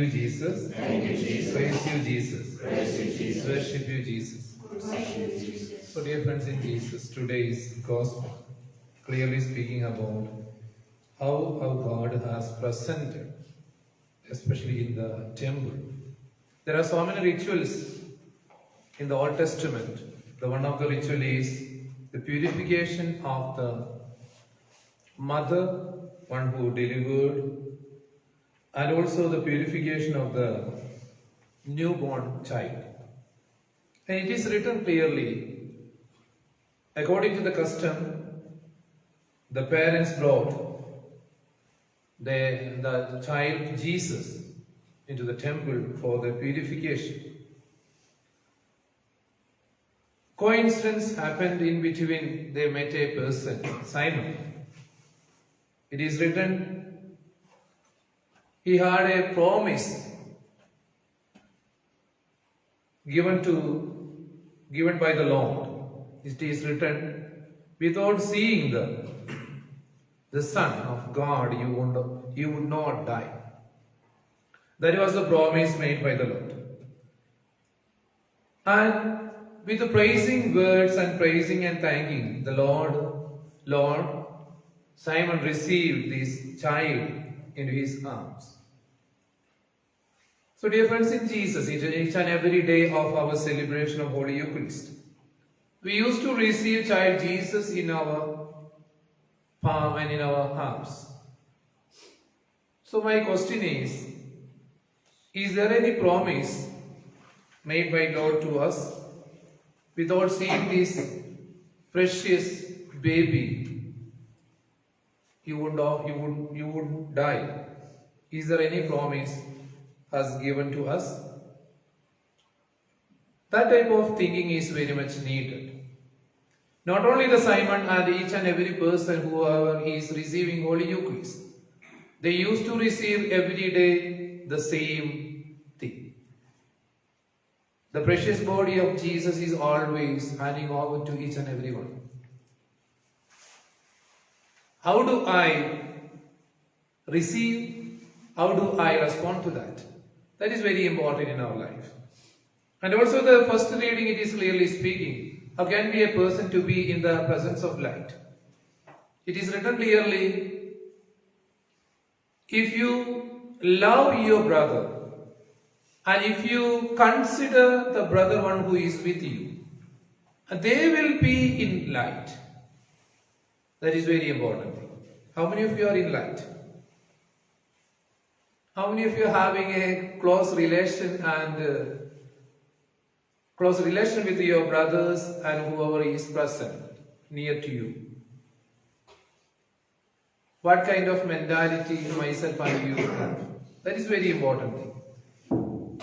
you, Jesus. Thank you, Jesus. Praise you, Jesus. Praise you, Jesus. Worship you, Jesus. Worship you, Jesus. So, dear friends in Jesus, today's gospel clearly speaking about how God has presented, especially in the temple. There are so many rituals in the Old Testament. The one of the ritual is the purification of the mother, one who delivered, and also the purification of the newborn child. And it is written clearly, according to the custom, the parents brought the child Jesus into the temple for the purification. Coincidence happened in between. They met a person, Simon. It is written, he had a promise given by the Lord. It is written, without seeing the Son of God, you would not die. That was the promise made by the Lord. And with the praising words and praising and thanking the Lord, Simon received this child into his arms. So, dear friends in Jesus, each and every day of our celebration of Holy Eucharist, we used to receive child Jesus in our palm and in our arms. So, my question is there any promise made by God to us without seeing this precious baby? You would die. Is there any promise has given to us? That type of thinking is very much needed. Not only the Simon and each and every person whoever is receiving Holy Eucharist, they used to receive every day the same thing. The precious body of Jesus is always handing over to each and every one. How do I receive? How do I respond to that? That is very important in our life. And also the first reading, it is clearly speaking, how can be a person to be in the presence of light? It is written clearly, if you love your brother and if you consider the brother one who is with you, they will be in light. That is very important. How many of you are in light? How many of you are having a close relation with your brothers and whoever is present near to you? What kind of mentality myself and you have? That is very important thing.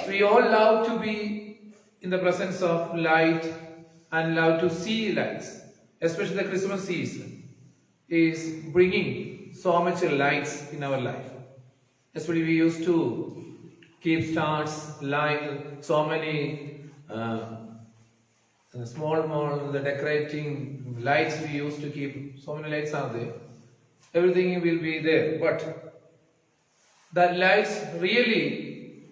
We all love to be in the presence of light and love to see lights. Especially the Christmas season is bringing so much lights in our life. Especially we used to keep stars, light, so many small, the decorating lights we used to keep. So many lights are there. Everything will be there. But the lights really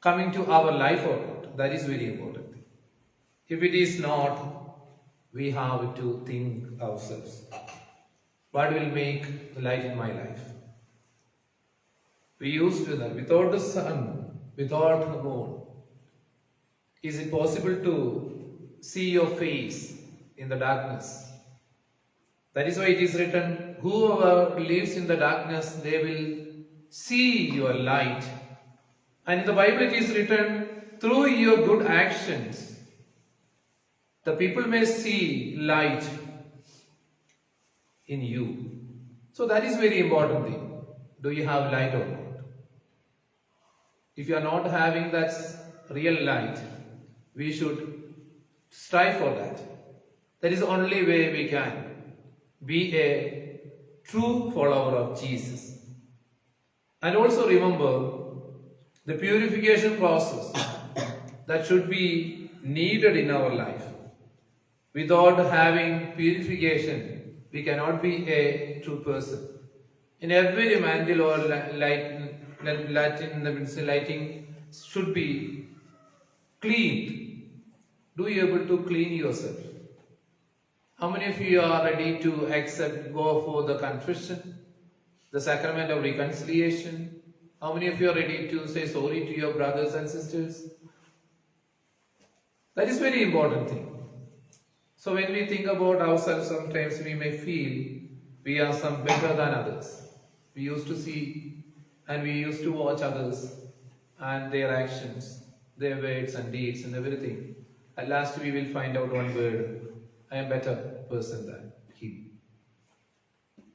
coming to our life or not, that is very important. If it is not, we have to think ourselves. What will make the light in my life? We used to that. Without the sun, without the moon, is it possible to see your face in the darkness? That is why it is written, whoever lives in the darkness, they will see your light. And in the Bible it is written, through your good actions, the people may see light in you. So that is very important thing. Do you have light or not? If you are not having that real light, we should strive for that. That is the only way we can be a true follower of Jesus. And also remember the purification process that should be needed in our life. Without having purification, we cannot be a true person. In every mantle or Latin, the means lighting should be cleaned. Do you able to clean yourself? How many of you are ready to accept, go for the confession, the sacrament of reconciliation? How many of you are ready to say sorry to your brothers and sisters? That is very important thing. So when we think about ourselves, sometimes we may feel we are some better than others. We used to see and we used to watch others and their actions, their words and deeds and everything. At last we will find out one word, I am better person than him.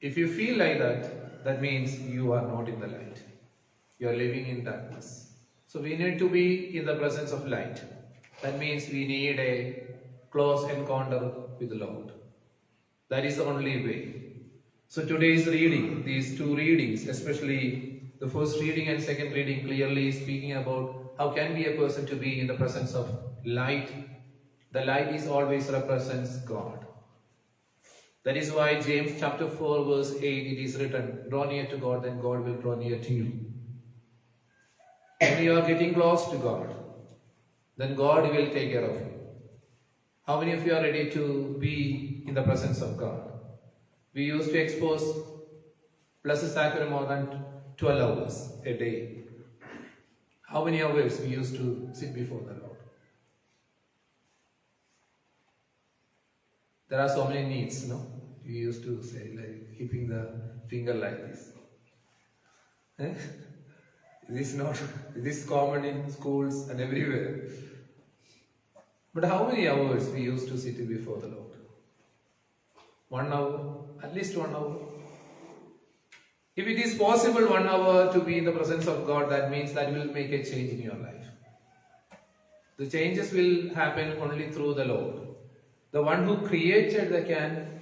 If you feel like that, that means you are not in the light. You are living in darkness. So we need to be in the presence of light. That means we need a close encounter with the Lord. That is the only way. So today's reading, these two readings, especially the first reading and second reading, clearly speaking about how can be a person to be in the presence of light. The light is always represents God. That is why James chapter 4 verse 8 it is written, draw near to God, then God will draw near to you. When you are getting close to God, then God will take care of you. How many of you are ready to be in the presence of God? We used to expose Blessed Sacrament more than 12 hours a day. How many hours we used to sit before the Lord? There are so many needs, no? We used to say, like keeping the finger like this. Eh? This is common in schools and everywhere. But how many hours we used to sit before the Lord? 1 hour, at least 1 hour. If it is possible 1 hour to be in the presence of God, that means that will make a change in your life. The changes will happen only through the Lord. The one who created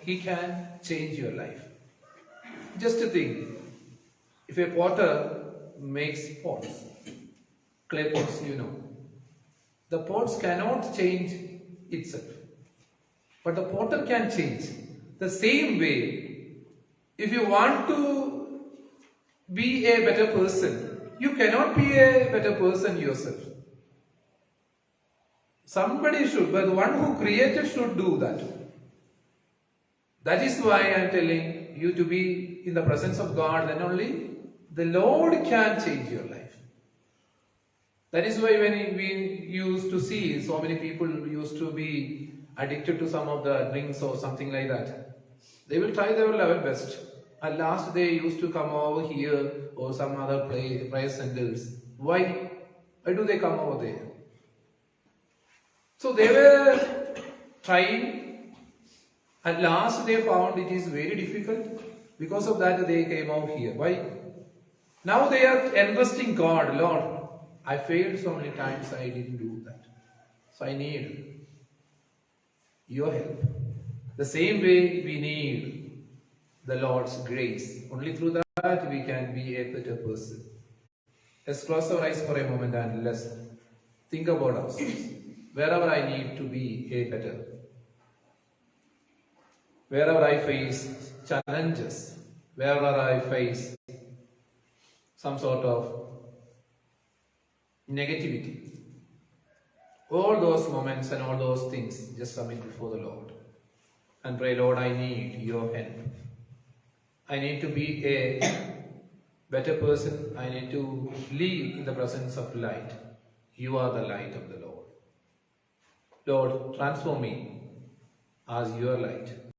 he can change your life. Just to think, if a potter makes pots, clay pots, the pots cannot change itself. But the potter can change. The same way, if you want to be a better person, you cannot be a better person yourself. Somebody should, but the one who created should do that. That is why I am telling you to be in the presence of God, then only the Lord can change your life. That is why when we used to see so many people used to be addicted to some of the drinks or something like that, they will try their level best. At last they used to come over here or some other prayer centers. Why? Why do they come over there? So they were trying. At last they found it is very difficult. Because of that they came out here. Why? Now they are entrusting God, Lord, I failed so many times, I didn't do that. So I need your help. The same way we need the Lord's grace. Only through that we can be a better person. Let's close our eyes for a moment and let's think about ourselves. Wherever I need to be a better. Wherever I face challenges, wherever I face some sort of negativity, all those moments and all those things, just submit before the Lord and pray, Lord, I need your help. I need to be a better person. I need to live in the presence of light. You are the light of the Lord. Lord, transform me as your light.